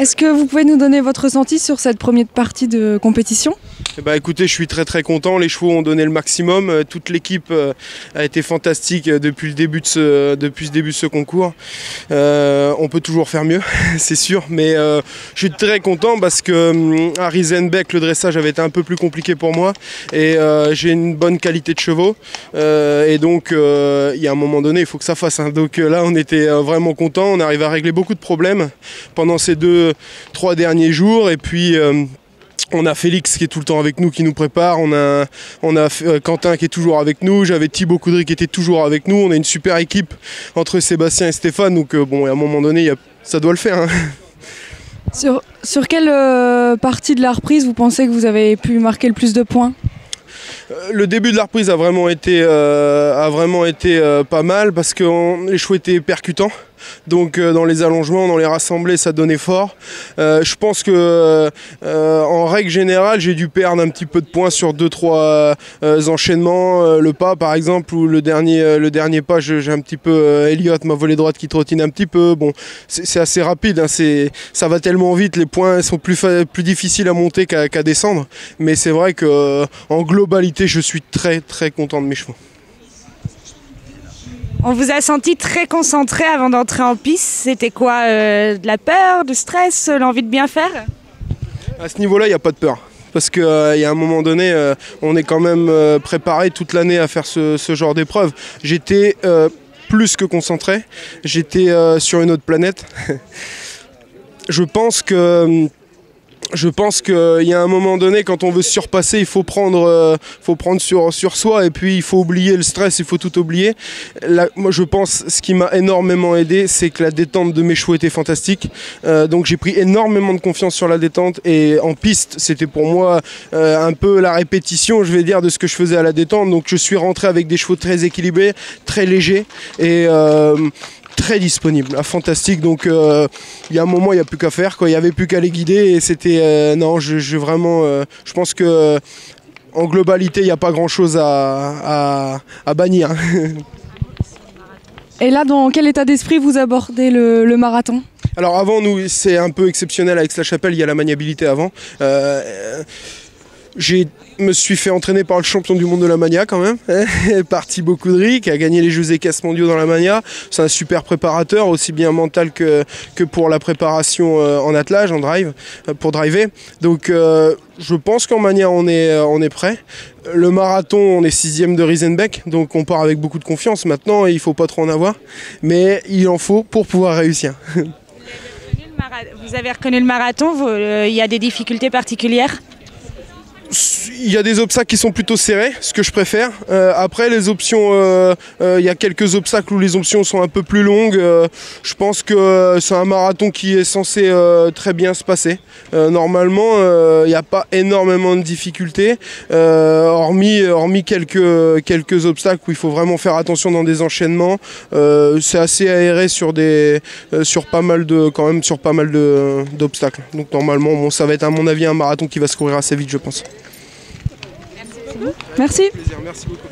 Est-ce que vous pouvez nous donner votre ressenti sur cette première partie de compétition? Écoutez, je suis très content, les chevaux ont donné le maximum, toute l'équipe a été fantastique depuis ce début de ce concours. On peut toujours faire mieux, c'est sûr, mais je suis très content parce que à Riesenbeck, le dressage avait été un peu plus compliqué pour moi et j'ai une bonne qualité de chevaux et donc il y a un moment donné, il faut que ça fasse. Donc là, on était vraiment content, on arrive à régler beaucoup de problèmes pendant ces 2-3 derniers jours et puis on a Félix qui est tout le temps avec nous, qui nous prépare, on a Quentin qui est toujours avec nous, j'avais Thibaut Coudry qui était toujours avec nous, on a une super équipe entre Sébastien et Stéphane, donc bon, à un moment donné, ça doit le faire. Hein. Sur quelle partie de la reprise vous pensez que vous avez pu marquer le plus de points ? Le début de la reprise a vraiment été pas mal parce que les chevaux étaient percutants. Donc dans les allongements, dans les rassemblés, ça donnait fort. Je pense que en règle générale, j'ai dû perdre un petit peu de points sur 2-3 enchaînements. Le pas par exemple, ou le dernier pas, j'ai un petit peu Elliot, ma volée droite qui trottine un petit peu. Bon, c'est assez rapide, hein, ça va tellement vite, les points sont plus difficiles à monter qu'à descendre. Mais c'est vrai qu'en globalité, je suis très content de mes chevaux. On vous a senti très concentré avant d'entrer en piste. C'était quoi, de la peur, du stress, l'envie de bien faire? À ce niveau-là, il n'y a pas de peur. Parce qu'il y a un moment donné, on est quand même préparé toute l'année à faire ce genre d'épreuve. J'étais plus que concentré. J'étais sur une autre planète. Je pense qu'il y a un moment donné, quand on veut se surpasser, il faut prendre sur soi et puis il faut oublier le stress, il faut tout oublier. Là, moi, je pense ce qui m'a énormément aidé, c'est que la détente de mes chevaux était fantastique. Donc j'ai pris énormément de confiance sur la détente et en piste, c'était pour moi un peu la répétition, je vais dire, de ce que je faisais à la détente. Donc je suis rentré avec des chevaux très équilibrés, très légers et très disponible, fantastique. Donc il y a un moment, il n'y a plus qu'à faire, quoi. Il n'y avait plus qu'à les guider et c'était non, je pense que en globalité, il n'y a pas grand chose à bannir. Et là, dans quel état d'esprit vous abordez le marathon? Alors avant, nous, c'est un peu exceptionnel avec Aix-la-Chapelle, il y a la maniabilité avant. Je me suis fait entraîner par le champion du monde de la Mania quand même, par Thibaut Coudry, qui a gagné les Jeux équestres mondiaux dans la Mania. C'est un super préparateur, aussi bien mental que pour la préparation en attelage, en drive, pour driver. Donc je pense qu'en Mania on est prêt. Le marathon, on est 6e de Riesenbeck, donc on part avec beaucoup de confiance. Maintenant, il ne faut pas trop en avoir, mais il en faut pour pouvoir réussir. Vous avez reconnu le marathon, il y a des difficultés particulières? Il y a des obstacles qui sont plutôt serrés, ce que je préfère. Après, les options, il y a quelques obstacles où les options sont un peu plus longues. Je pense que c'est un marathon qui est censé très bien se passer. Normalement, il n'y a pas énormément de difficultés, hormis quelques obstacles où il faut vraiment faire attention dans des enchaînements. C'est assez aéré sur pas mal d'obstacles. Donc normalement, bon, ça va être à mon avis un marathon qui va se courir assez vite, je pense. Merci. Merci beaucoup.